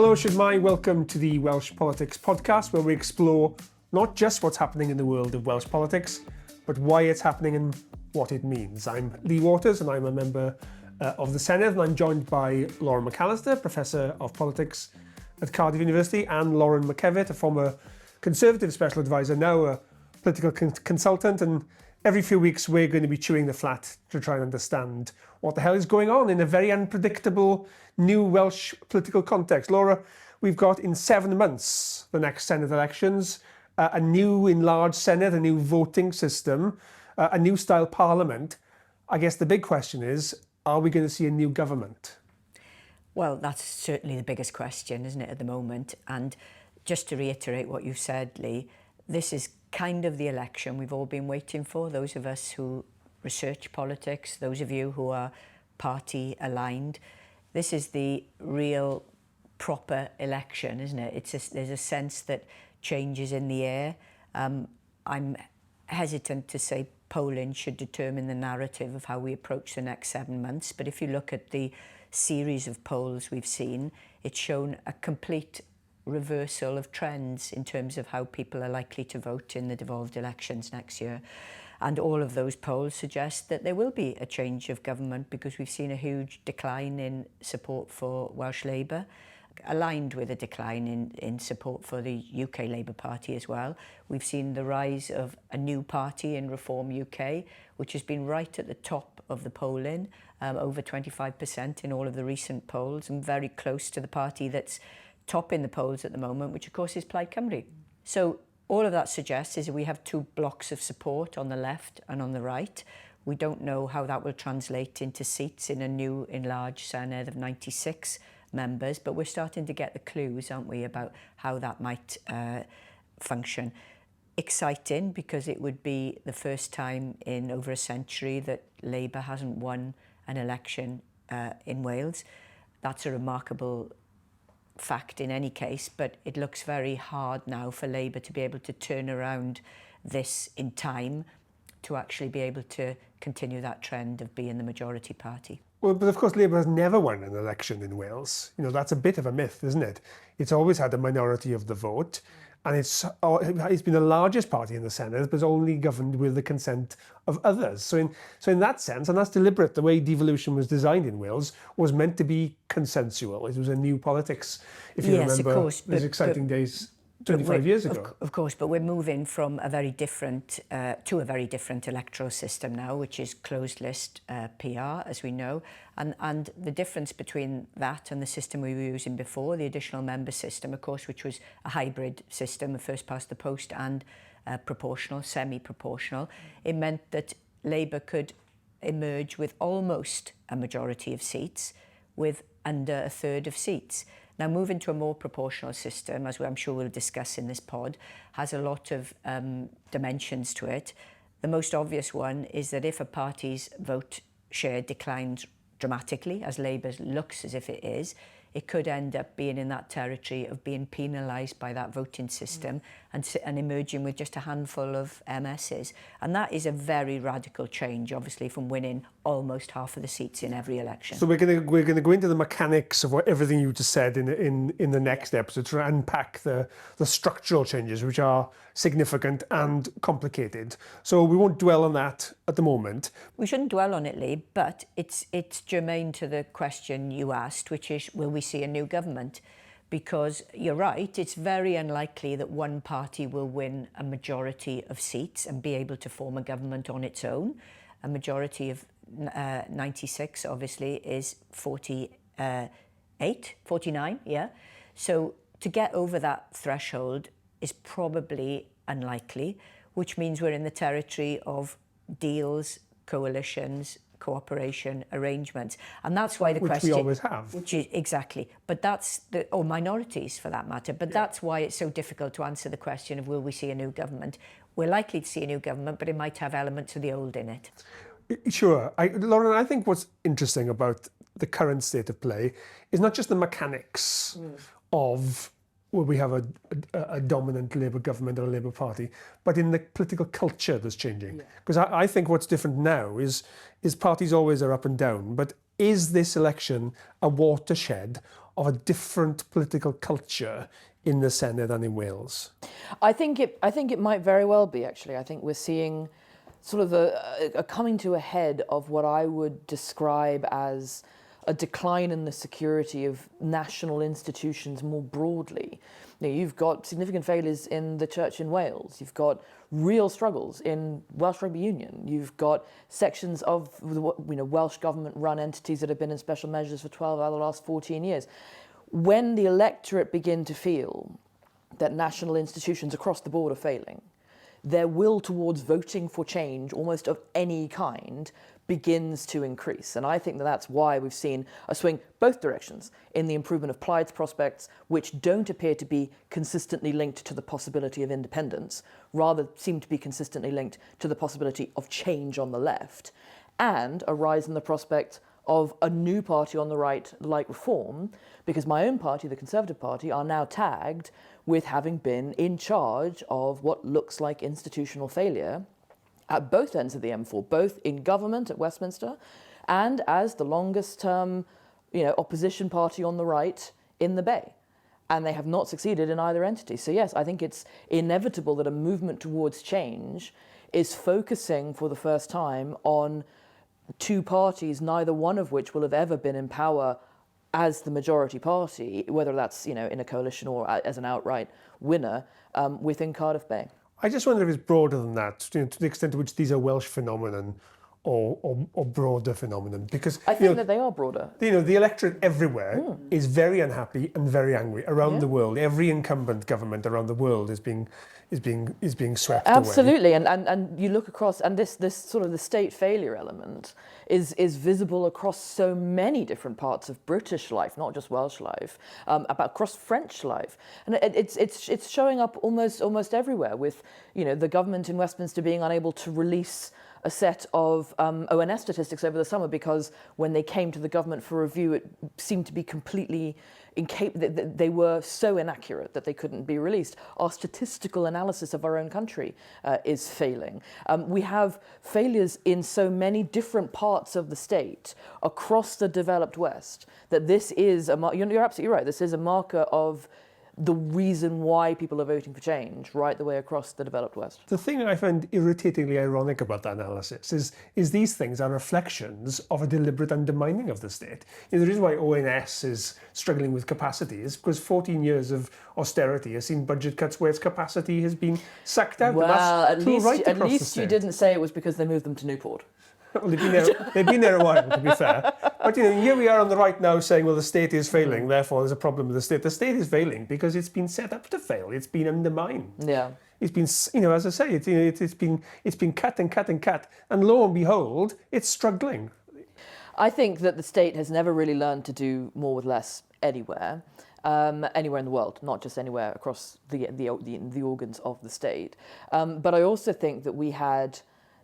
Hello, Shwmae. Welcome to the Welsh Politics podcast, where we explore not just what's happening in the world of Welsh politics, but why it's happening and what it means. I'm Lee Waters, and I'm a member of the Senedd, and I'm joined by Lauren McAllister, Professor of Politics at Cardiff University, and Lauren McKevitt, a former Conservative Special Advisor, now a political consultant. And every few weeks, we're going to be chewing the flat to try and understand what the hell is going on in a very unpredictable new Welsh political context. Laura, we've got in 7 months the next Senedd elections, a new enlarged Senedd, a new voting system, a new style parliament. I guess the big question is, are we going to see a new government? Well, that's certainly the biggest question, isn't it, at the moment? And just to reiterate what you said, Lee, this is kind of the election we've all been waiting for, those of us who research politics, those of you who are party aligned. This is the real proper election, isn't it? There's a sense that change is in the air. I'm hesitant to say polling should determine the narrative of how we approach the next 7 months, but if you look at the series of polls we've seen, it's shown a complete reversal of trends in terms of how people are likely to vote in the devolved elections next year. And all of those polls suggest that there will be a change of government, because we've seen a huge decline in support for Welsh Labour, aligned with a decline in support for the UK Labour Party as well. We've seen the rise of a new party in Reform UK, which has been right at the top of the polling, over 25% in all of the recent polls, and very close to the party that's top in the polls at the moment, which of course is Plaid Cymru. So all of that suggests is that we have two blocks of support on the left and on the right. We don't know how that will translate into seats in a new enlarged Senedd of 96 members, but we're starting to get the clues, aren't we, about how that might function. Exciting, because it would be the first time in over a century that Labour hasn't won an election in Wales. That's a remarkable fact in any case, but it looks very hard now for Labour to be able to turn around this in time to actually be able to continue that trend of being the majority party. Well, but of course, Labour has never won an election in Wales. You know, that's a bit of a myth, isn't it? It's always had a minority of the vote, and it's been the largest party in the Senedd, but only governed with the consent of others. So in that sense, and that's deliberate, the way devolution was designed in Wales was meant to be consensual. It was a new politics, if you remember, of course, those exciting days 25 years ago. Of course, but we're moving from a very different to a very different electoral system now, which is closed list PR, as we know. And the difference between that and the system we were using before, the additional member system, of course, which was a hybrid system, a first past the post and proportional, semi-proportional, it meant that Labour could emerge with almost a majority of seats, with under a third of seats. Now, moving to a more proportional system, as I'm sure we'll discuss in this pod, has a lot of dimensions to it. The most obvious one is that if a party's vote share declines dramatically, as Labour's looks as if it is, it could end up being in that territory of being penalised by that voting system and emerging with just a handful of MSs. And that is a very radical change, obviously, from winning almost half of the seats in every election. So we're going to go into the mechanics of everything you just said in the next episode to unpack the structural changes, which are significant and complicated. So we won't dwell on that at the moment. We shouldn't dwell on it, Lee, but it's germane to the question you asked, which is, will we see a new government? Because you're right, it's very unlikely that one party will win a majority of seats and be able to form a government on its own. A majority of 96, obviously, is 49, yeah? So to get over that threshold is probably unlikely, which means we're in the territory of deals, coalitions, cooperation arrangements, and that's why the question, which we always have, which is exactly, but that's or minorities for that matter, but that's why it's so difficult to answer the question of will we see a new government. We're likely to see a new government, but it might have elements of the old in it. Sure. Lauren, I think what's interesting about the current state of play is not just the mechanics of where we have a dominant Labour government or a Labour Party, but in the political culture that's changing. Because I think what's different now is parties always are up and down, but is this election a watershed of a different political culture in the Senedd than in Wales? I think it might very well be, actually. I think we're seeing sort of a coming to a head of what I would describe as a decline in the security of national institutions more broadly. You've got significant failures in the church in Wales. You've got real struggles in Welsh Rugby Union. You've got sections of the Welsh government-run entities that have been in special measures for 12 out of the last 14 years. When the electorate begin to feel that national institutions across the board are failing, their will towards voting for change, almost of any kind, begins to increase. And I think that that's why we've seen a swing both directions in the improvement of Plaid's prospects, which don't appear to be consistently linked to the possibility of independence, rather seem to be consistently linked to the possibility of change on the left, and a rise in the prospect of a new party on the right, like Reform, because my own party, the Conservative Party, are now tagged with having been in charge of what looks like institutional failure at both ends of the M4, both in government at Westminster and as the longest term opposition party on the right in the Bay. And they have not succeeded in either entity. So yes, I think it's inevitable that a movement towards change is focusing for the first time on two parties, neither one of which will have ever been in power as the majority party, whether that's in a coalition or as an outright winner within Cardiff Bay. I just wonder if it's broader than that, to the extent to which these are Welsh phenomenon or broader phenomenon. Because I think that they are broader. The electorate everywhere is very unhappy and very angry around the world. Every incumbent government around the world is being swept away. Absolutely, and you look across, and this sort of the state failure element is visible across so many different parts of British life, not just Welsh life, across French life, and it's showing up almost everywhere. With the government in Westminster being unable to release a set of ONS statistics over the summer because when they came to the government for review, it seemed to be completely incapable. They were so inaccurate that they couldn't be released. Our statistical analysis of our own country is failing. We have failures in so many different parts of the state across the developed West that this is you're absolutely right. This is a marker of the reason why people are voting for change right the way across the developed West. The thing I find irritatingly ironic about that analysis is these things are reflections of a deliberate undermining of the state. The reason why ONS is struggling with capacity is because 14 years of austerity has seen budget cuts where its capacity has been sucked out. Well, at least you didn't say it was because they moved them to Newport. Well, they've been there a while, to be fair. But here we are on the right now saying, well, the state is failing, therefore there's a problem with the state. The state is failing because it's been set up to fail. It's been undermined. Yeah. It's been, as I say, it's been cut and cut and cut, and lo and behold, it's struggling. I think that the state has never really learned to do more with less anywhere. Anywhere in the world, not just anywhere across the organs of the state. But I also think that we had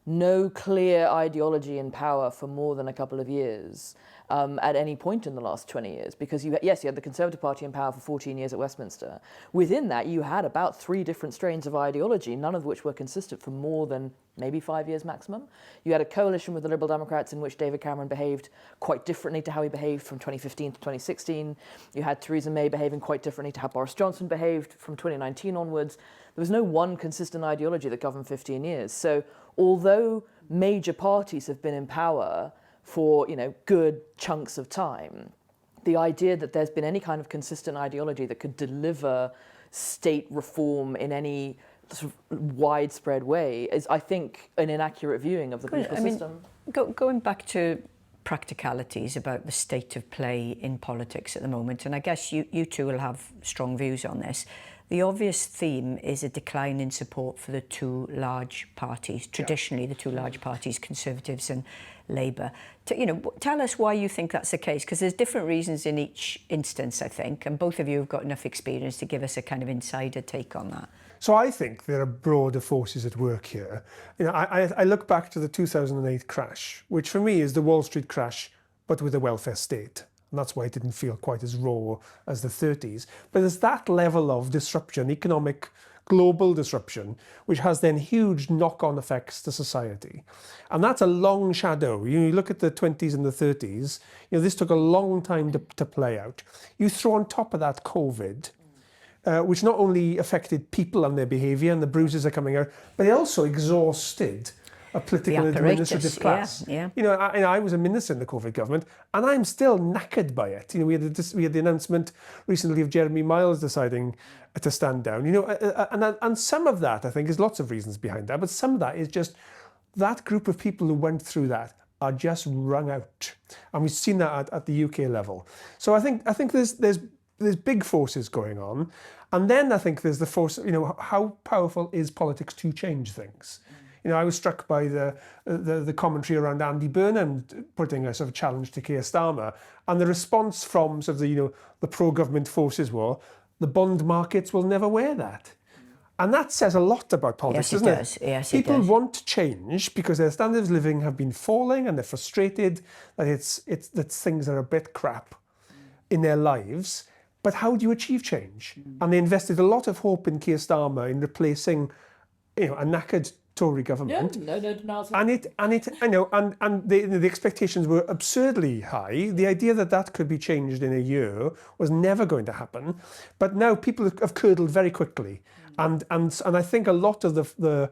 no clear ideology in power for more than a couple of years at any point in the last 20 years. Because you had the Conservative Party in power for 14 years at Westminster. Within that, you had about 3 different strains of ideology, none of which were consistent for more than maybe 5 years maximum. You had a coalition with the Liberal Democrats in which David Cameron behaved quite differently to how he behaved from 2015 to 2016. You had Theresa May behaving quite differently to how Boris Johnson behaved from 2019 onwards. There was no one consistent ideology that governed 15 years. So although major parties have been in power for good chunks of time, the idea that there's been any kind of consistent ideology that could deliver state reform in any sort of widespread way is, I think, an inaccurate viewing of the political system. Going back to practicalities about the state of play in politics at the moment, and I guess you two will have strong views on this. The obvious theme is a decline in support for the two large parties, traditionally the two large parties, Conservatives and Labour. Tell us why you think that's the case, because there's different reasons in each instance, I think, and both of you have got enough experience to give us a kind of insider take on that. So I think there are broader forces at work here. I look back to the 2008 crash, which for me is the Wall Street crash, but with a welfare state. And that's why it didn't feel quite as raw as the 30s. But there's that level of disruption, economic global disruption, which has then huge knock-on effects to society. And that's a long shadow. You look at the 20s and the 30s, this took a long time to play out. You throw on top of that COVID, which not only affected people and their behaviour, and the bruises are coming out, but it also exhausted a political and administrative class. Yeah. I was a minister in the COVID government, and I'm still knackered by it. We had the announcement recently of Jeremy Miles deciding to stand down. And some of that, I think, is lots of reasons behind that, but some of that is just that group of people who went through that are just wrung out, and we've seen that at the UK level. So I think there's big forces going on, and then I think there's the force. How powerful is politics to change things? I was struck by the commentary around Andy Burnham putting a sort of challenge to Keir Starmer, and the response from sort of the pro-government forces were, the bond markets will never wear that. And that says a lot about politics, doesn't it? Yes, People it does. want change because their standards of living have been falling, and they're frustrated that things are a bit crap in their lives. But how do you achieve change? And they invested a lot of hope in Keir Starmer in replacing, a knackered Tory government. No denial. And the expectations were absurdly high. The idea that could be changed in a year was never going to happen. But now people have curdled very quickly. And I think a lot of the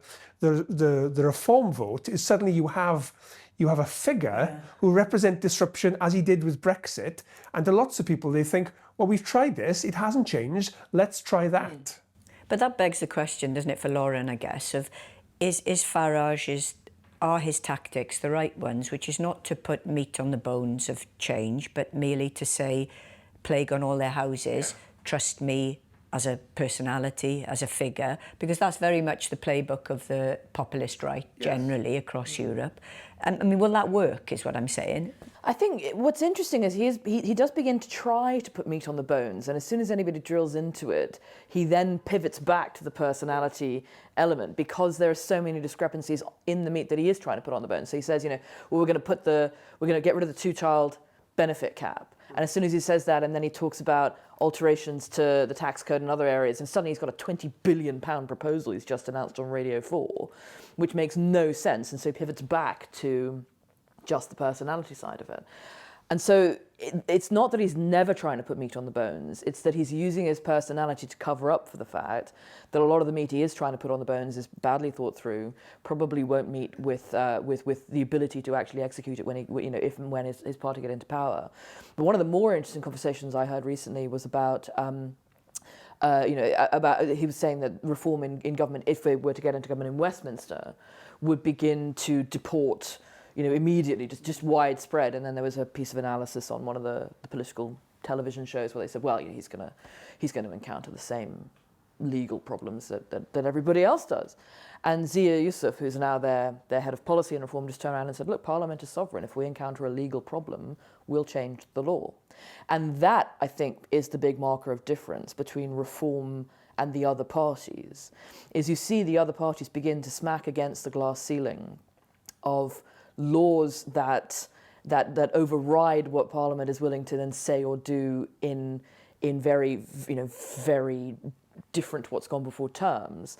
reform vote is suddenly you have a figure who represent disruption, as he did with Brexit. And to lots of people, they think, well, we've tried this, it hasn't changed, let's try that. But that begs the question, doesn't it, for Lauren, I guess, of is Farage, are his tactics the right ones, which is not to put meat on the bones of change, but merely to say, plague on all their houses, trust me as a personality, as a figure, because that's very much the playbook of the populist right generally across Europe. I mean, will that work, is what I'm saying? I think what's interesting is he does begin to try to put meat on the bones, and as soon as anybody drills into it, he then pivots back to the personality element, because there are so many discrepancies in the meat that he is trying to put on the bones. So he says, we're going to get rid of the 2-child benefit cap, and as soon as he says that, and then he talks about alterations to the tax code and other areas, and suddenly he's got a £20 billion proposal he's just announced on Radio 4, which makes no sense, and so he pivots back to just the personality side of it. And so it's not that he's never trying to put meat on the bones, it's that he's using his personality to cover up for the fact that a lot of the meat he is trying to put on the bones is badly thought through, probably won't meet with the ability to actually execute it when if and when his party get into power. But one of the more interesting conversations I heard recently was about he was saying that reform in government, if they were to get into government in Westminster, would begin to deport immediately, just widespread. And then there was a piece of analysis on one of the political television shows where they said, well, he's going to encounter the same legal problems that everybody else does. And Zia Yusuf, who's now their head of policy and reform, just turned around and said, look, Parliament is sovereign. If we encounter a legal problem, we'll change the law. And that, I think, is the big marker of difference between reform and the other parties, is you see the other parties begin to smack against the glass ceiling of laws that override what Parliament is willing to then say or do in very very different what's gone before terms.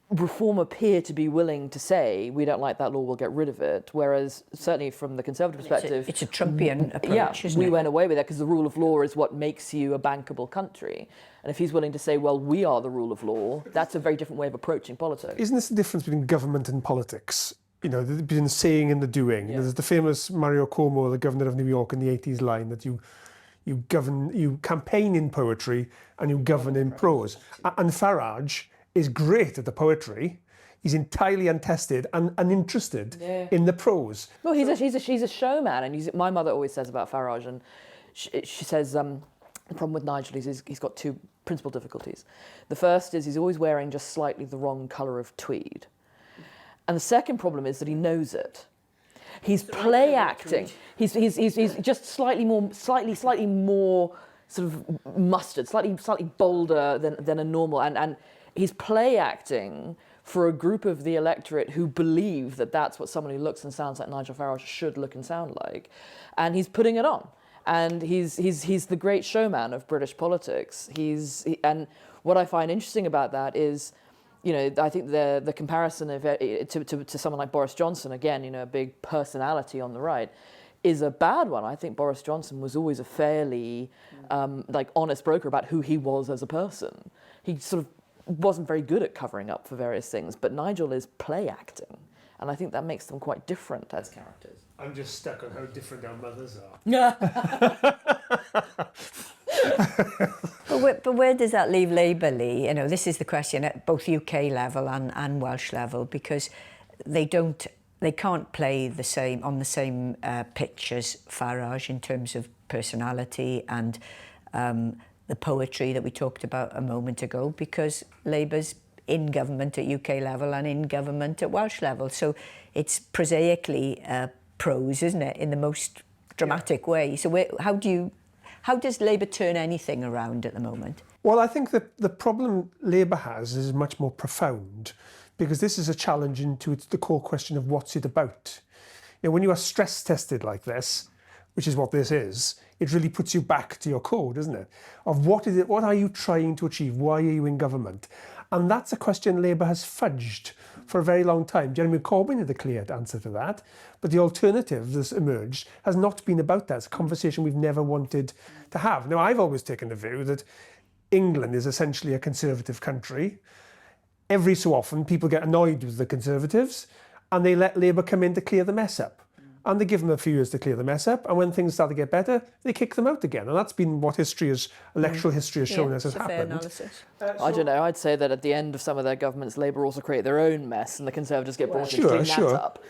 Reform appear to be willing to say, we don't like that law, we'll get rid of it. Whereas certainly from the Conservative perspective, it's a Trumpian approach, isn't it? We went away with that because the rule of law is what makes you a bankable country. And if he's willing to say, well, we are the rule of law, that's a very different way of approaching politics. Isn't this the difference between government and politics? Between the saying and the doing. There's the famous Mario Cuomo, the governor of New York, in the 80s line that you campaign in poetry and you govern in prose. And Farage is great at the poetry. He's entirely untested and uninterested in the prose. Well, he's a showman, and my mother always says about Farage, and she says the problem with Nigel is he's got two principal difficulties. The first is he's always wearing just slightly the wrong colour of tweed. And the second problem is that he knows it. He's play acting. He's just slightly more sort of mustard, slightly bolder than a normal, and he's play acting for a group of the electorate who believe that that's what someone who looks and sounds like Nigel Farage should look and sound like, and he's putting it on. And he's the great showman of British politics. And what I find interesting about that is, you know, I think the comparison of to someone like Boris Johnson, again, you know, a big personality on the right, is a bad one. I think Boris Johnson was always a fairly honest broker about who he was as a person. He sort of wasn't very good at covering up for various things, but Nigel is play acting, and I think that makes them quite different as characters. I'm just stuck on how different our mothers are. But where does that leave Labour, Lee? You know, this is the question at both UK level and Welsh level, because they can't play the same on the same pitch as Farage in terms of personality and the poetry that we talked about a moment ago, because Labour's in government at UK level and in government at Welsh level. So it's prosaically prose, isn't it, in the most dramatic way. So how does Labour turn anything around at the moment? Well, I think that the problem Labour has is much more profound, because this is a challenge into the core question of what's it about. You know, when you are stress tested like this, which is what this is, it really puts you back to your core, doesn't it? Of what is it? What are you trying to achieve? Why are you in government? And that's a question Labour has fudged for a very long time. Jeremy Corbyn had a clear answer to that, but the alternative that's emerged has not been about that. It's a conversation we've never wanted to have. Now, I've always taken the view that England is essentially a conservative country. Every so often, people get annoyed with the Conservatives, and they let Labour come in to clear the mess up. And they give them a few years to clear the mess up, and when things start to get better, they kick them out again. And that's been what electoral history has shown us has happened. Fair analysis. I don't know, I'd say that at the end of some of their governments, Labour also create their own mess, and the Conservatives get brought in to clean that up.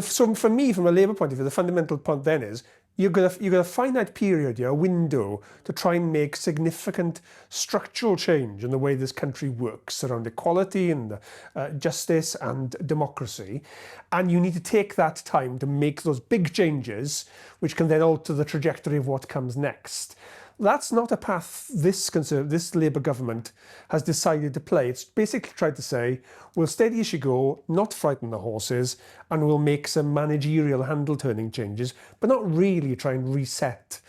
So for me, from a Labour point of view, the fundamental point then is you've got a finite period, a window to try and make significant structural change in the way this country works around equality and justice and democracy. And you need to take that time to make those big changes, which can then alter the trajectory of what comes next. That's not a path this Labour government has decided to play. It's basically tried to say, we'll steady as she go, not frighten the horses, and we'll make some managerial handle-turning changes, but not really try and reset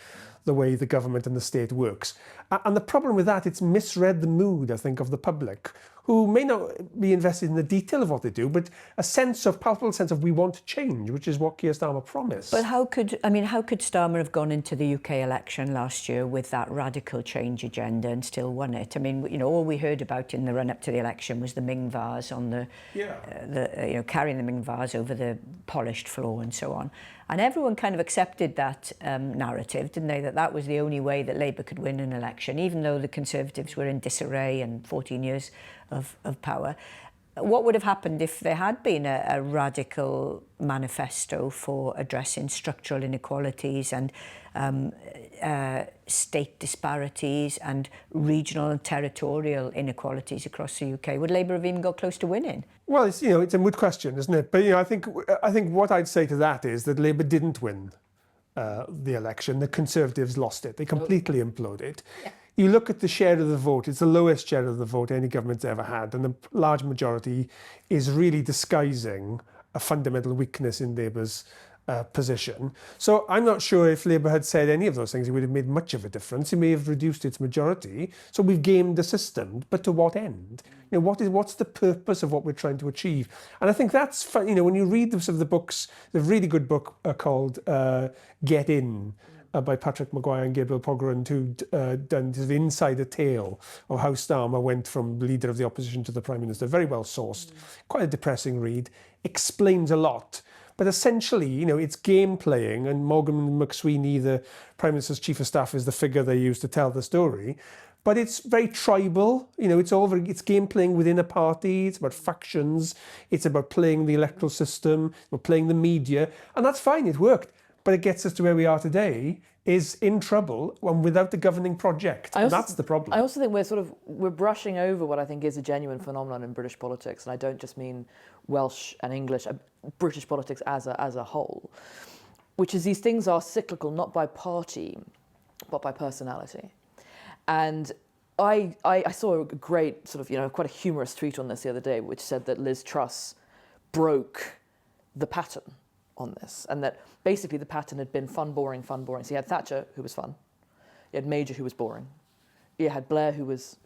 the way the government and the state works. And the problem with that, it's misread the mood, I think, of the public, who may not be invested in the detail of what they do, but a palpable sense of we want change, which is what Keir Starmer promised. But how could Starmer have gone into the UK election last year with that radical change agenda and still won it? I mean, you know, all we heard about in the run-up to the election was the Ming vase on carrying the Ming vase over the polished floor and so on. And everyone kind of accepted that narrative, didn't they? That was the only way that Labour could win an election, even though the Conservatives were in disarray and 14 years of power. What would have happened if there had been a radical manifesto for addressing structural inequalities and state disparities and regional and territorial inequalities across the UK? Would Labour have even got close to winning? Well, it's a moot question, isn't it? But I think what I'd say to that is that Labour didn't win the election. The Conservatives lost it. They completely imploded. Yeah. You look at the share of the vote, it's the lowest share of the vote any government's ever had, and the large majority is really disguising a fundamental weakness in Labour's position. So I'm not sure if Labour had said any of those things, it would have made much of a difference. It may have reduced its majority. So we've gamed the system, but to what end? What's the purpose of what we're trying to achieve? And I think that's fun. When you read some of the books, there's a really good book called Get In, by Patrick Maguire and Gabriel Pogrund, who'd done the insider tale of how Starmer went from leader of the opposition to the Prime Minister. Very well sourced, quite a depressing read, explains a lot. But essentially, it's game playing, and Morgan McSweeney, the Prime Minister's Chief of Staff, is the figure they use to tell the story. But it's very tribal, it's game playing within a party, it's about factions, it's about playing the electoral system, about playing the media, and that's fine, it worked. But it gets us to where we are today, is in trouble and without the governing project. That's the problem. I also think we're brushing over what I think is a genuine phenomenon in British politics, and I don't just mean Welsh and English, British politics as a whole, which is these things are cyclical, not by party, but by personality. And I saw a great quite a humorous tweet on this the other day, which said that Liz Truss broke the pattern. on this, and that basically the pattern had been fun, boring, fun, boring. So you had Thatcher, who was fun. You had Major, who was boring. You had Blair, who was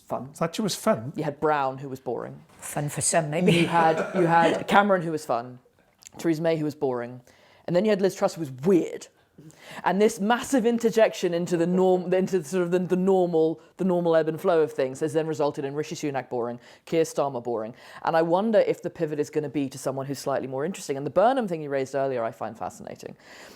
fun. Thatcher was fun. You had Brown, who was boring. Fun for some, maybe. You had Cameron, who was fun. Theresa May, who was boring. And then you had Liz Truss, who was weird. And this massive interjection into the normal ebb and flow of things has then resulted in Rishi Sunak boring, Keir Starmer boring. And I wonder if the pivot is going to be to someone who's slightly more interesting. And the Burnham thing you raised earlier I find fascinating,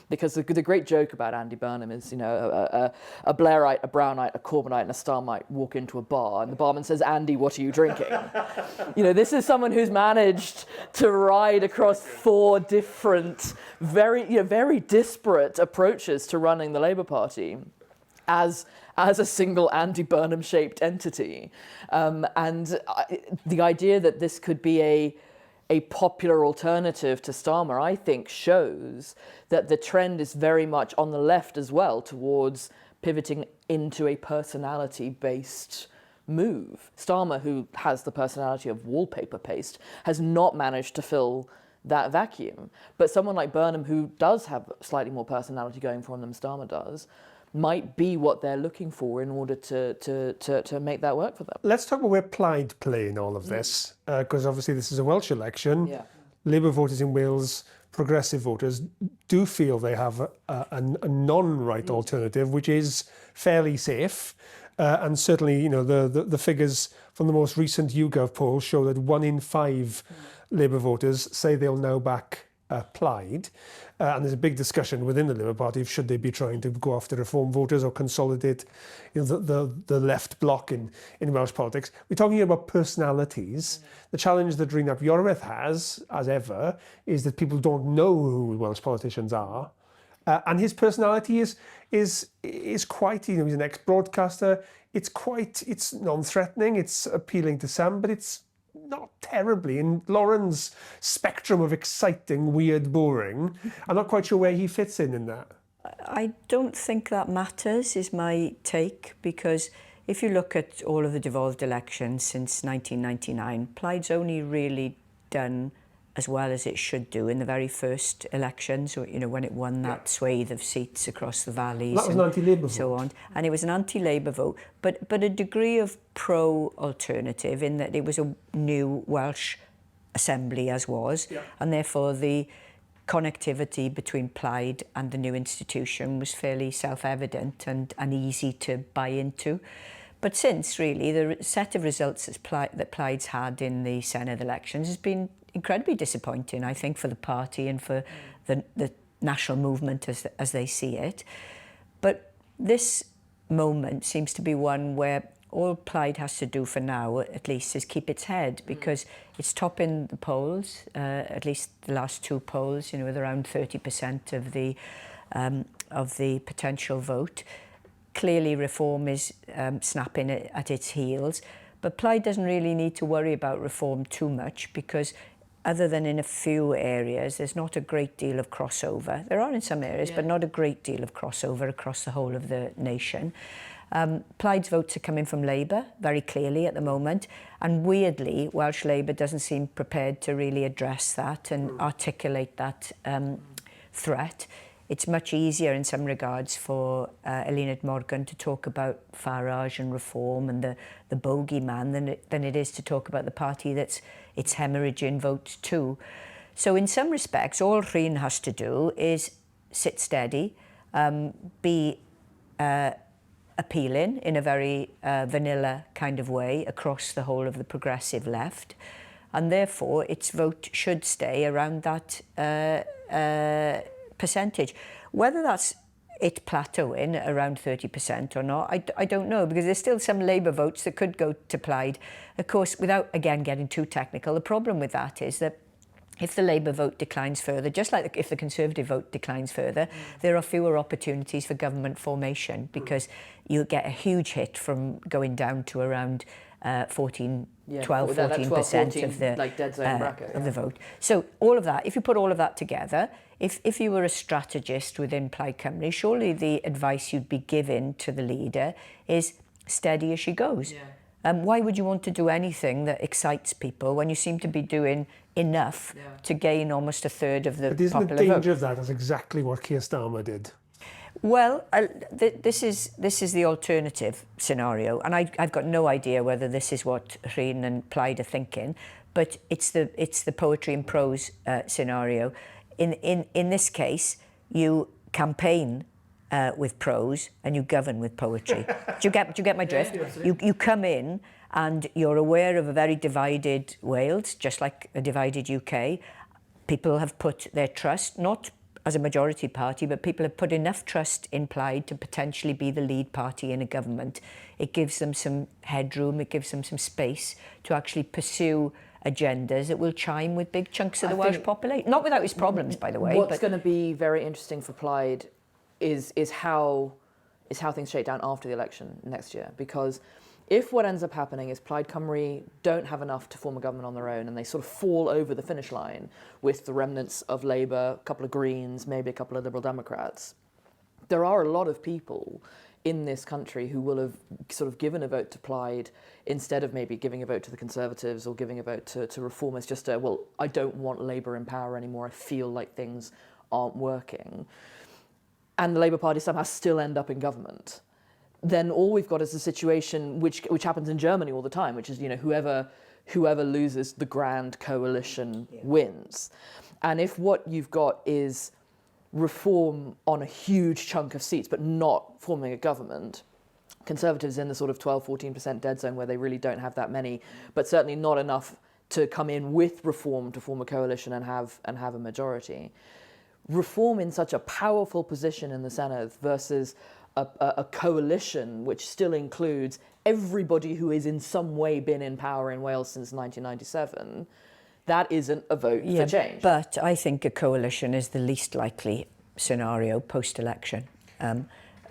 because the great joke about Andy Burnham is, a Blairite, a Brownite, a Corbynite, and a Starmite walk into a bar, and the barman says, "Andy, what are you drinking?" This is someone who's managed to ride across 4 different, very disparate approaches to running the Labour Party as a single Andy Burnham-shaped entity. The idea that this could be a popular alternative to Starmer, I think, shows that the trend is very much on the left as well, towards pivoting into a personality-based move. Starmer, who has the personality of wallpaper paste, has not managed to fill that vacuum. But someone like Burnham, who does have slightly more personality going for him than Starmer does, might be what they're looking for in order to make that work for them. Let's talk about where Plaid play in all of this, because obviously this is a Welsh election. Yeah. Labour voters in Wales, progressive voters, do feel they have a non-right alternative, which is fairly safe. And certainly, the figures from the most recent YouGov poll show that 1 in 5 Labour voters say they'll now back Plaid. And there's a big discussion within the Labour Party of should they be trying to go after Reform voters or consolidate the left bloc in Welsh politics. We're talking here about personalities. The challenge that Rhun ap Iorwerth has, as ever, is that people don't know who Welsh politicians are. And his personality is quite, he's an ex-broadcaster. It's non-threatening, it's appealing to some, but it's not terribly in Lauren's spectrum of exciting, weird, boring. I'm not quite sure where he fits in that. I don't think that matters, is my take, because if you look at all of the devolved elections since 1999, Plaid's only really done as well as it should do in the very first elections, when it won that swathe of seats across the valleys. That was an anti-Labour vote. So on. And it was an anti-Labour vote, but a degree of pro-alternative in that it was a new Welsh Assembly as was, and therefore the connectivity between Plaid and the new institution was fairly self-evident and easy to buy into. But since, really, the set of results that Plaid's had in the Senedd elections has been incredibly disappointing, I think, for the party and for the national movement as they see it. But this moment seems to be one where all Plaid has to do for now, at least, is keep its head, because it's topping the polls, at least the last 2 polls, with around 30% of the potential vote. Clearly, Reform is snapping at its heels, but Plaid doesn't really need to worry about Reform too much, because other than in a few areas, there's not a great deal of crossover. There are in some areas, but not a great deal of crossover across the whole of the nation. Plaid's votes are coming from Labour, very clearly at the moment. And weirdly, Welsh Labour doesn't seem prepared to really address that and articulate that threat. It's much easier in some regards for Eluned Morgan to talk about Farage and Reform and the bogeyman than it is to talk about the party that's it's hemorrhaging votes too. So in some respects, all Rhun has to do is sit steady, be appealing in a very vanilla kind of way across the whole of the progressive left, and therefore its vote should stay around that percentage. Whether that's it plateauing around 30% or not, I don't know, because there's still some Labour votes that could go to Plaid. Of course, without, again, getting too technical, the problem with that is that if the Labour vote declines further, just like if the Conservative vote declines further, there are fewer opportunities for government formation, because you get a huge hit from going down to around 14% of the like dead zone bracket, of the vote. So all of that, if you put all of that together, if you were a strategist within Plaid Cymru, surely the advice you'd be giving to the leader is steady as she goes. Why would you want to do anything that excites people when you seem to be doing enough to gain almost a third of the But isn't popular the vote? danger of that? That's exactly what Keir Starmer did. Well, this is the alternative scenario, and I've got no idea whether this is what Rhyn and Plaid are thinking, but it's the poetry and prose scenario. In this case, you campaign with prose and you govern with poetry. Do you get my drift? You come in and you're aware of a very divided Wales, just like a divided UK. People have put their trust, not as a majority party, but people have put enough trust in Plaid to potentially be the lead party in a government. It gives them some headroom, it gives them some space to actually pursue agendas that will chime with big chunks of the Welsh population. Not without its problems, by the way. What's going to be very interesting for Plaid is how things shake down after the election next year. Because if what ends up happening is Plaid Cymru don't have enough to form a government on their own and they sort of fall over the finish line with the remnants of Labour, a couple of Greens, maybe a couple of Liberal Democrats, there are a lot of people in this country who will have sort of given a vote to Plaid instead of maybe giving a vote to the Conservatives or giving a vote to Reform. It's just well, I don't want Labour in power anymore. I feel like things aren't working. And the Labour Party somehow still end up in government. Then all we've got is a situation which happens in Germany all the time, which is, you know, whoever loses the grand coalition wins. And if what you've got is Reform on a huge chunk of seats but not forming a government, Conservatives in the sort of 12-14% dead zone where they really don't have that many, but certainly not enough to come in with Reform to form a coalition and have a majority. Reform in such a powerful position in the Senedd versus a coalition which still includes everybody who has in some way been in power in Wales since 1997, that isn't a vote for change. But I think a coalition is the least likely scenario post-election,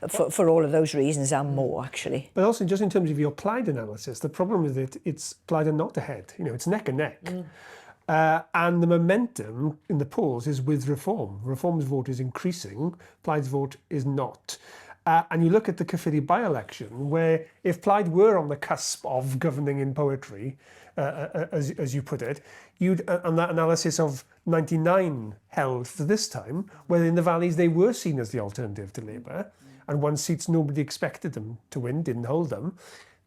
for all of those reasons and more, actually. But also, just in terms of your Plaid analysis, the problem with it's Plaid are not ahead. You know, it's neck and neck. And the momentum in the polls is with Reform. Reform's vote is increasing, Plaid's vote is not. And you look at the Caerphilly by-election, where if Plaid were on the cusp of governing in poetry, as you put it, and that analysis of 99 held for this time, where in the valleys they were seen as the alternative to Labour, and won seats nobody expected them to win, didn't hold them.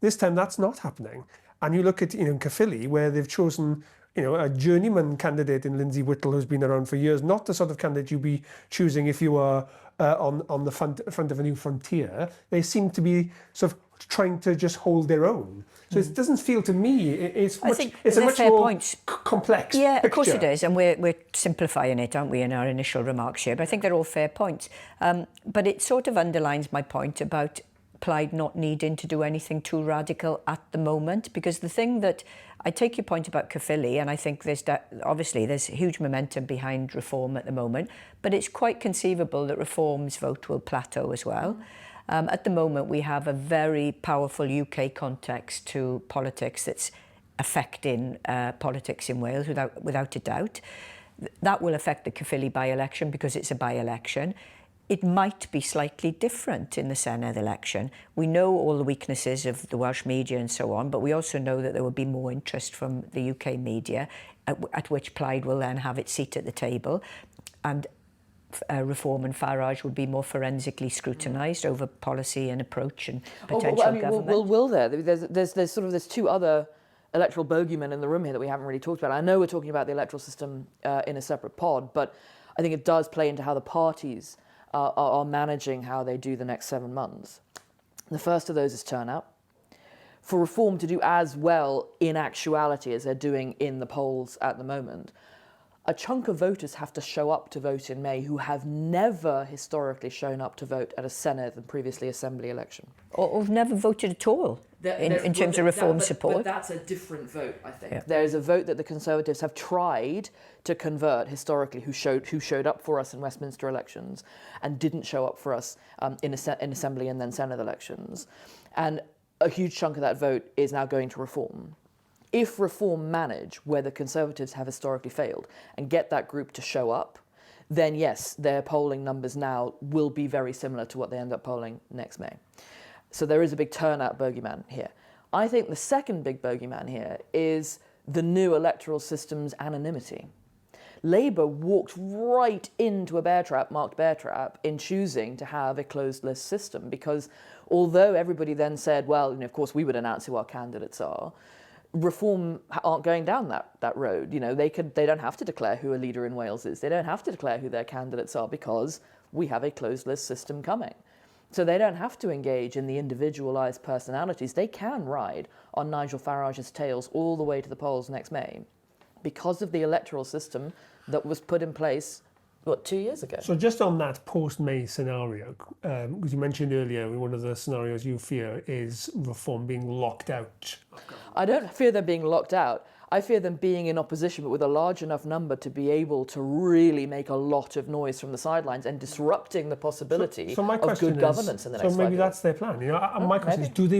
This time that's not happening. And you look at, in Caerphilly, where they've chosen a journeyman candidate in Lindsay Whittle who's been around for years, not the sort of candidate you'd be choosing if you are on the front of a new frontier. They seem to be sort of trying to just hold their own. So it doesn't feel to me, it's a much more complex Yeah, picture. Of course it is, and we're simplifying it, aren't we, in our initial remarks here, but I think they're all fair points. But it sort of underlines my point about Plaid not needing to do anything too radical at the moment, because the thing that I take your point about Caerphilly, and I think there's huge momentum behind Reform at the moment, but it's quite conceivable that Reform's vote will plateau as well. At the moment, we have a very powerful UK context to politics that's affecting politics in Wales without a doubt. That will affect the Caerphilly by-election because it's a by-election. It might be slightly different in the Senedd election. We know all the weaknesses of the Welsh media and so on, but we also know that there will be more interest from the UK media, at which Plaid will then have its seat at the table. And Reform and Farage will be more forensically scrutinised over policy and approach and potential government. Will there? There's two other electoral bogeymen in the room here that we haven't really talked about. I know we're talking about the electoral system in a separate pod, but I think it does play into how the parties are managing how they do the next 7 months. The first of those is Turnout. For Reform to do as well in actuality as they're doing in the polls at the moment, a chunk of voters have to show up to vote in May who have never historically shown up to vote at a Senedd and previously Assembly election. Or have never voted at all in terms of Reform support. But that's a different vote, I think. Yeah. There is a vote that the Conservatives have tried to convert historically, who showed up for us in Westminster elections and didn't show up for us in Assembly and then Senedd elections. And a huge chunk of that vote is now going to Reform. If Reform manage, where the Conservatives have historically failed, and get that group to show up, then yes, their polling numbers now will be very similar to what they end up polling next May. So there is a big turnout bogeyman here. I think the second big bogeyman here is the new electoral system's anonymity. Labour walked right into a marked bear trap in choosing to have a closed list system, because although everybody then said, well, of course we would announce who our candidates are, Reform aren't going down that road. They don't have to declare who a leader in Wales is. They don't have to declare who their candidates are, because we have a closed list system coming. So they don't have to engage in the individualised personalities. They can ride on Nigel Farage's tails all the way to the polls next May, because of the electoral system that was put in place, 2 years ago. So just on that post-May scenario, because you mentioned earlier, one of the scenarios you fear is Reform being locked out. I don't fear them being locked out. I fear them being in opposition, but with a large enough number to be able to really make a lot of noise from the sidelines and disrupting the possibility of good governance in the next 5 years. So maybe that's their plan. My question is, would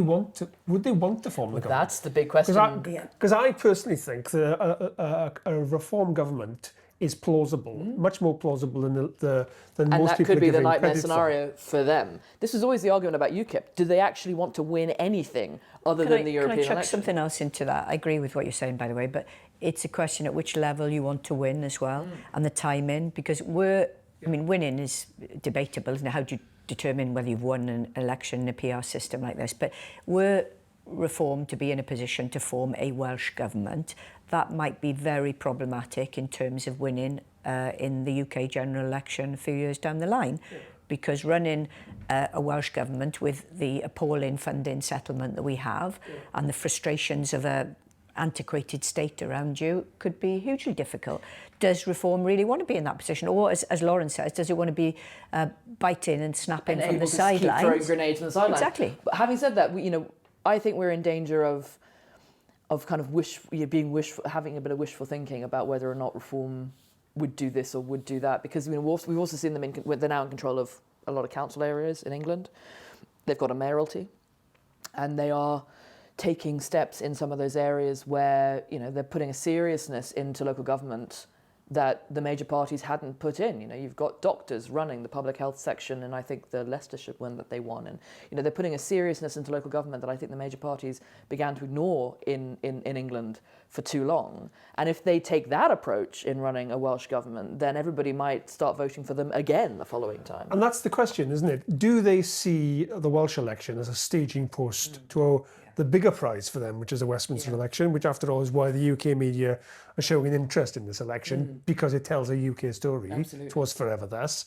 they want to form the government? That's the big question. Because I personally think that a Reform government is plausible, much more plausible than most people are giving credit for. And that could be the nightmare scenario for them. This is always the argument about UKIP. Do they actually want to win anything other than the European election? Can I chuck something else into that? I agree with what you're saying, by the way, but it's a question at which level you want to win as well, and the timing, because winning is debatable, isn't it? How do you determine whether you've won an election in a PR system like this? But were Reform to be in a position to form a Welsh government, that might be very problematic in terms of winning in the UK general election a few years down the line. Because running a Welsh government with the appalling funding settlement that we have and the frustrations of a antiquated state around you could be hugely difficult. Does Reform really want to be in that position? Or, as Lauren says, does it want to be biting and snapping from the sidelines? Keep throwing grenades from the sidelines. Exactly. But having said that, I think we're in danger of kind of having a bit of wishful thinking about whether or not Reform would do this or would do that, because we've also seen them they're now in control of a lot of council areas in England. They've got a mayoralty, and they are taking steps in some of those areas where they're putting a seriousness into local government that the major parties hadn't put in. You've got doctors running the public health section, and I think the Leicestershire one that they won, and they're putting a seriousness into local government that I think the major parties began to ignore in England for too long. And if they take that approach in running a Welsh government, then everybody might start voting for them again the following time. And that's the question, isn't it? Do they see the Welsh election as a staging post to the bigger prize for them, which is a Westminster election, which after all is why the UK media are showing an interest in this election, because it tells a UK story. Absolutely. It was forever thus.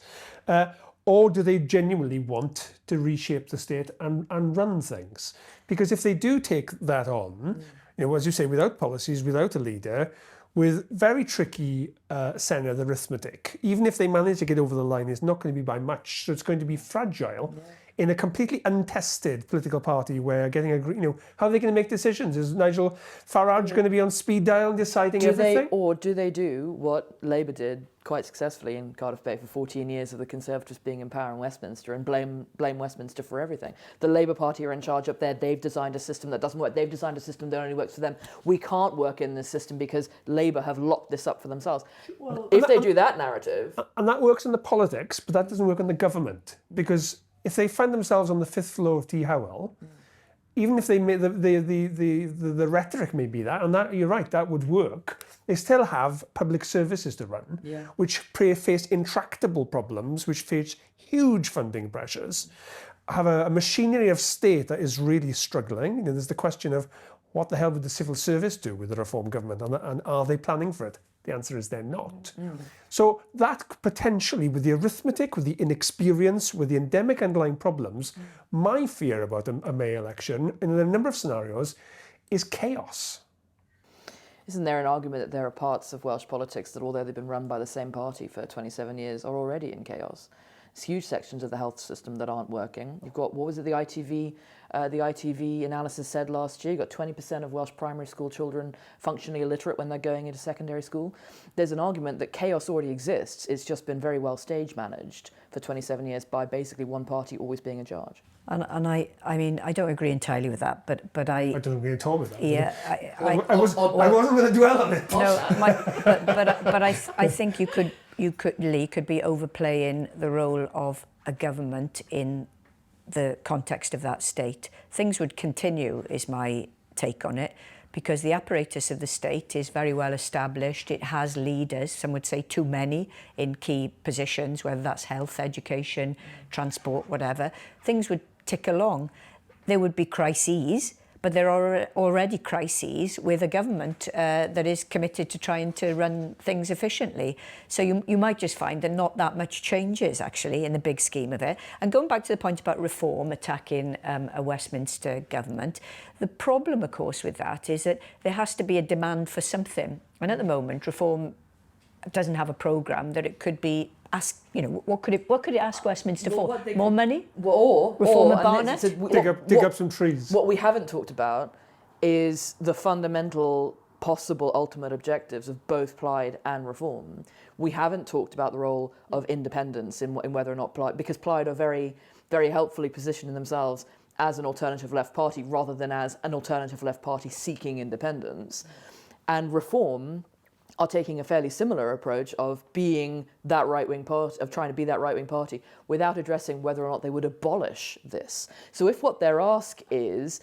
Or do they genuinely want to reshape the state and run things? Because if they do take that on, as you say, without policies, without a leader, with very tricky Senedd arithmetic, even if they manage to get over the line, it's not going to be by much. So it's going to be fragile. In a completely untested political party where getting how are they going to make decisions? Is Nigel Farage going to be on speed dial and deciding everything? Do they do what Labour did quite successfully in Cardiff Bay for 14 years of the Conservatives being in power in Westminster and blame Westminster for everything? The Labour Party are in charge up there. They've designed a system that doesn't work. They've designed a system that only works for them. We can't work in this system because Labour have locked this up for themselves. If they do that narrative... And that works in the politics, but that doesn't work in the government, because if they find themselves on the 5th floor of T. Howell, even if they made the rhetoric may be that, and that you're right, that would work, they still have public services to run, which face intractable problems, which face huge funding pressures, have a machinery of state that is really struggling. There's the question of what the hell would the civil service do with the Reform government, and are they planning for it? The answer is they're not. So that potentially, with the arithmetic, with the inexperience, with the endemic underlying problems, my fear about a May election, in a number of scenarios, is chaos. Isn't there an argument that there are parts of Welsh politics that, although they've been run by the same party for 27 years, are already in chaos? There's huge sections of the health system that aren't working. You've got, what was it, the ITV analysis said last year, you've got 20% of Welsh primary school children functionally illiterate when they're going into secondary school. There's an argument that chaos already exists. It's just been very well stage managed for 27 years by basically one party always being in charge. And I mean, I don't agree entirely with that, but I don't agree at all with that. Yeah, I wasn't going to dwell on it. No, but I think Lee could be overplaying the role of a government in the context of that state. Things would continue, is my take on it, because the apparatus of the state is very well established. It has leaders, some would say too many, in key positions, whether that's health, education, transport, whatever. Things would tick along. There would be crises, but there are already crises with a government that is committed to trying to run things efficiently. So you might just find that not that much changes, actually, in the big scheme of it. And going back to the point about reform, attacking a Westminster government, the problem, of course, with that is that there has to be a demand for something. And at the moment, reform doesn't have a programme that it could be asked, you know, what could it ask Westminster for? More money? Reform a Barnet? Dig up some trees. What we haven't talked about is the fundamental possible ultimate objectives of both Plaid and reform. We haven't talked about the role of independence in whether or not Plaid, because Plaid are very, very helpfully positioning themselves as an alternative left party rather than as an alternative left party seeking independence. And reform are taking a fairly similar approach of being that right-wing party, of trying to be that right-wing party without addressing whether or not they would abolish this. So if what their ask is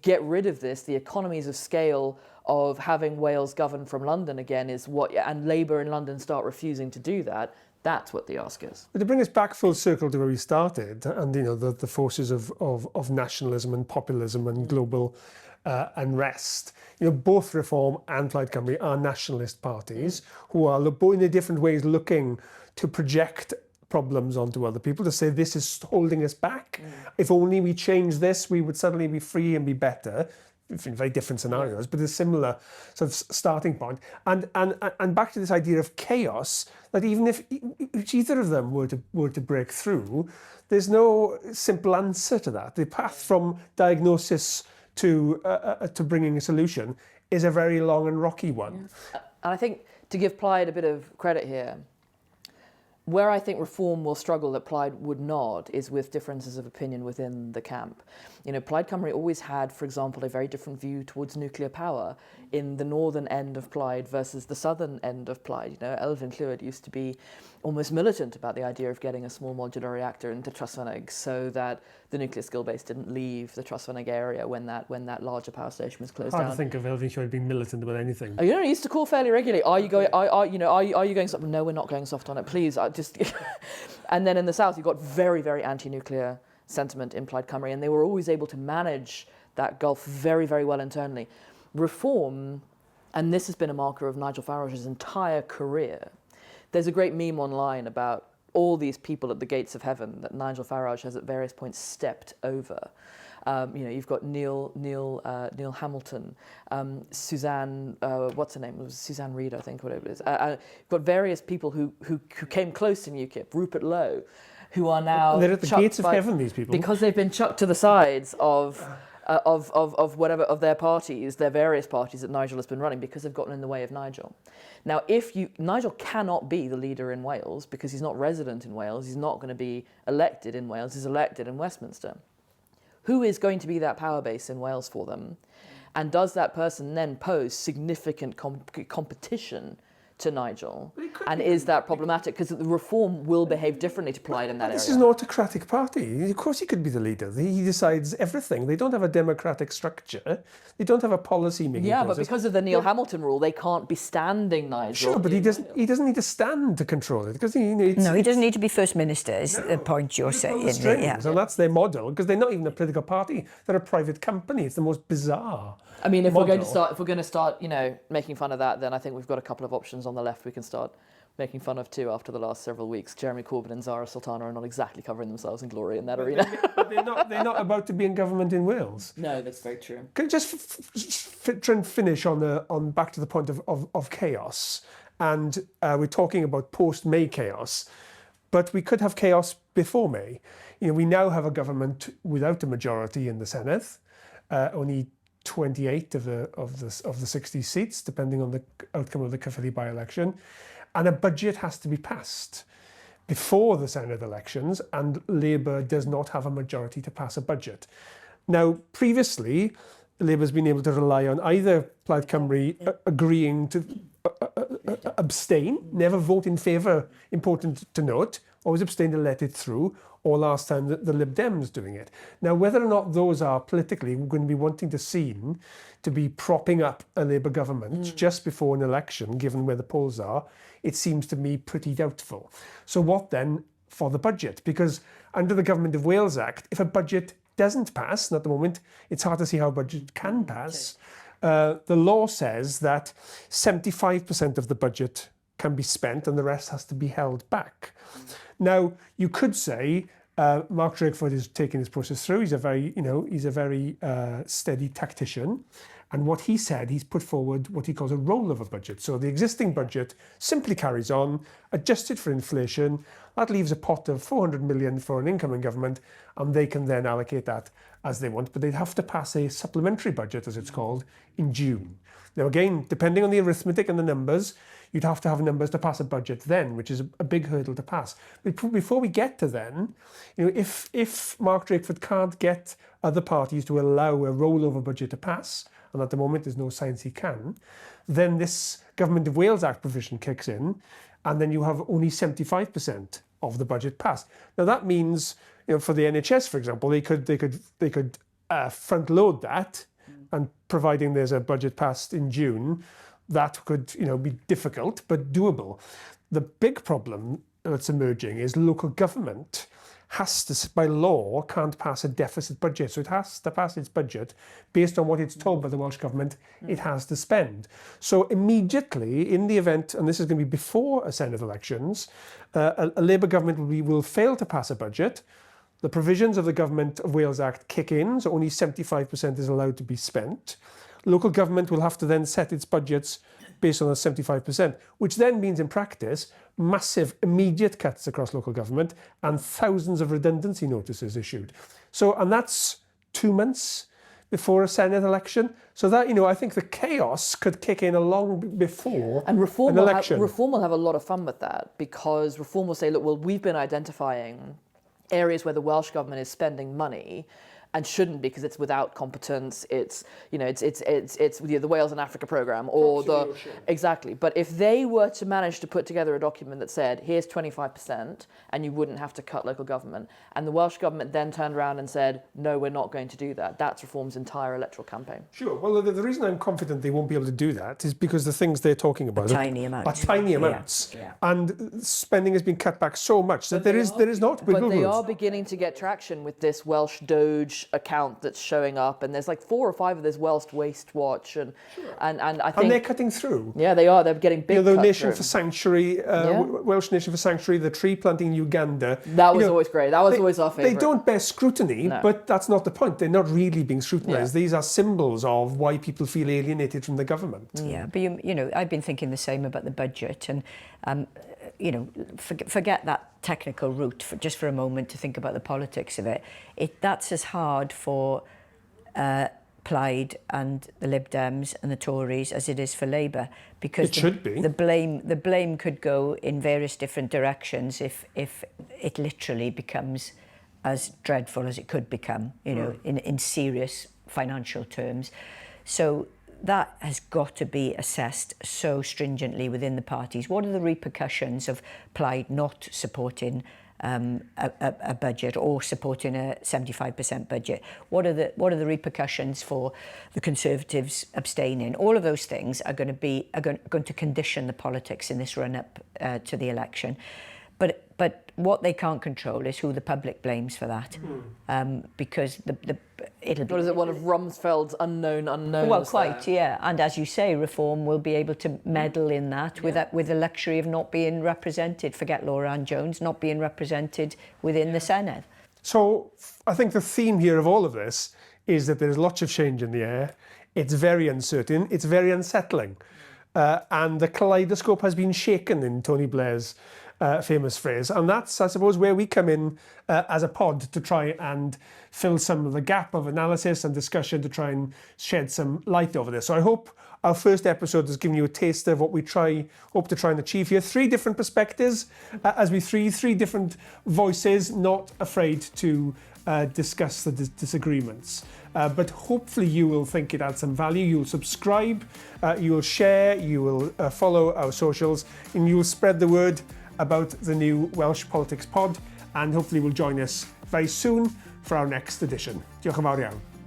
get rid of this, the economies of scale of having Wales governed from London again is what, and Labour in London start refusing to do that, that's what the ask is. But to bring us back full circle to where we started, and you know the forces of nationalism and populism and global unrest, you know, both Reform and Plaid Cymru are nationalist parties who are in their different ways looking to project problems onto other people, to say this is holding us back. If only we change this, we would suddenly be free and be better. In very different scenarios, but a similar sort of starting point. And back to this idea of chaos, that even if either of them were to break through, there's no simple answer to that. The path from diagnosis to bringing a solution is a very long and rocky one. Yeah. And I think, to give Plaid a bit of credit here, where I think reform will struggle that Plaid would not is with differences of opinion within the camp. You know, Plaid Cymru always had, for example, a very different view towards nuclear power in the northern end of Plaid versus the southern end of Plaid. You know, Elfyn Llywyd used to be almost militant about the idea of getting a small modular reactor into Trysfynog so that the nuclear skill base didn't leave the Trysfynog area when that larger power station was closed down. Hard to think of Elfyn Llywyd being militant about anything. Oh, you know, he used to call fairly regularly. Are you going? Are you going soft? No, we're not going soft on it. Please, And then in the south, you got very, very anti-nuclear sentiment in Plaid Cymru, and they were always able to manage that gulf very, very well internally. Reform, and this has been a marker of Nigel Farage's entire career. There's a great meme online about all these people at the gates of heaven that Nigel Farage has at various points stepped over. You know, you've got Neil Hamilton, Suzanne, what's her name? It was Suzanne Reid, I think, whatever it is. You've got various people who came close in UKIP, Rupert Lowe, who are now they're at the gates of heaven, these people, because they've been chucked to the sides of their parties, their various parties that Nigel has been running, because they've gotten in the way of Nigel. Now, Nigel cannot be the leader in Wales because he's not resident in Wales. He's not going to be elected in Wales. He's elected in Westminster. Who is going to be that power base in Wales for them? And does that person then pose significant competition to Nigel? And is that problematic? Because the reform will behave differently to Plaid in that area. This is an autocratic party. Of course he could be the leader. He decides everything. They don't have a democratic structure. They don't have a policy-making process. But because of the Neil Hamilton rule, they can't be standing Nigel. Sure, but he doesn't need to stand to control it, because he needs... No, he doesn't need to be First Minister, is the point you're saying. And that's their model, because they're not even a political party. They're a private company. It's the most bizarre I mean, if model. we're going to start, you know, making fun of that, then I think we've got a couple of options on the left we can start making fun of too after the last several weeks. Jeremy Corbyn and Zara Sultana are not exactly covering themselves in glory in that arena. But they're not about to be in government in Wales. No, that's very true. Can I just try and finish on back to the point of chaos? And we're talking about post-May chaos, but we could have chaos before May. You know, we now have a government without a majority in the Senedd, only 28 of the 60 seats, depending on the outcome of the Caerphilly by-election, and a budget has to be passed before the Senedd elections, and Labour does not have a majority to pass a budget. Now, previously, Labour's been able to rely on either Plaid Cymru agreeing to abstain, never vote in favour, important to note, always abstain to let it through, or last time the Lib Dems doing it. Now, whether or not those are politically going to be wanting to seen to be propping up a Labour government just before an election, given where the polls are, it seems to me pretty doubtful. So what then for the budget? Because under the Government of Wales Act, if a budget doesn't pass, and at the moment it's hard to see how a budget can pass, the law says that 75% of the budget can be spent and the rest has to be held back. Now, you could say Mark Drakeford is taking this process through. He's a very steady tactician. And what he said, he's put forward what he calls a rollover budget. So the existing budget simply carries on, adjusted for inflation. That leaves a pot of 400 million for an incoming government, and they can then allocate that as they want. But they'd have to pass a supplementary budget, as it's called, in June. Now, again, depending on the arithmetic and the numbers, you'd have to have numbers to pass a budget then, which is a big hurdle to pass. But before we get to then, if Mark Drakeford can't get other parties to allow a rollover budget to pass, and at the moment there's no signs he can, then this Government of Wales Act provision kicks in, and then you have only 75% of the budget passed. Now that means, for the NHS, for example, they could front load that, and providing there's a budget passed in June, that could be difficult but doable. The big problem that's emerging is local government has to, by law, can't pass a deficit budget. So it has to pass its budget based on what it's told by the Welsh Government it has to spend. So immediately, in the event, and this is going to be before a Senedd elections, a Labour government will fail to pass a budget. The provisions of the Government of Wales Act kick in, so only 75% is allowed to be spent. Local government will have to then set its budgets based on the 75%, which then means in practice massive immediate cuts across local government and thousands of redundancy notices issued. So, and that's 2 months before a Senedd election. So that, I think the chaos could kick in long before an election. Reform will have a lot of fun with that, because Reform will say, look, well, we've been identifying areas where the Welsh Government is spending money and shouldn't, because it's without competence. It's the Wales and Africa programme, or exactly. But if they were to manage to put together a document that said, here's 25%, and you wouldn't have to cut local government, and the Welsh Government then turned around and said, no, we're not going to do that, that's Reform's entire electoral campaign. Sure. Well, the reason I'm confident they won't be able to do that is because the things they're talking about are tiny amounts, yeah. And spending has been cut back so much that there is not wiggle room. But they are beginning to get traction with this Welsh Doge account that's showing up, and there's like 4 or 5 of this Welsh Waste Watch, and I think, and they're cutting through. Yeah, they are. They're getting big. The Nation for Sanctuary, Welsh Nation for Sanctuary, the tree planting in Uganda. That was always great. That was always our favourite. They don't bear scrutiny, but that's not the point. They're not really being scrutinised. Yeah. These are symbols of why people feel alienated from the government. Yeah, but I've been thinking the same about the budget, and forget that technical route just for a moment to think about the politics of it. That's as hard for Plaid and the Lib Dems and the Tories as it is for Labour, because the blame could go in various different directions if it literally becomes as dreadful as it could become, in serious financial terms. So that has got to be assessed so stringently within the parties. What are the repercussions of Plaid not supporting a budget or supporting a 75% budget? What are the repercussions for the Conservatives abstaining? All of those things are going to condition the politics in this run up to the election. But what they can't control is who the public blames for that, because it'll be... What is it, one of Rumsfeld's unknown unknowns? Well, quite, yeah. And as you say, Reform will be able to meddle in that with the luxury of not being represented. Forget Laura Ann Jones, not being represented within the Senedd. So I think the theme here of all of this is that there's lots of change in the air. It's very uncertain. It's very unsettling. And the kaleidoscope has been shaken, in Tony Blair's famous phrase. And that's, I suppose, where we come in as a pod to try and fill some of the gap of analysis and discussion to try and shed some light over this. So I hope our first episode has given you a taste of what we hope to try and achieve here. 3 different perspectives, as we three different voices, not afraid to discuss the disagreements. but hopefully you will think it adds some value. You'll subscribe, you will share, you will follow our socials, and you will spread the word about the new Welsh Politics Pod, and hopefully will join us very soon for our next edition. Diolch yn fawr iawn.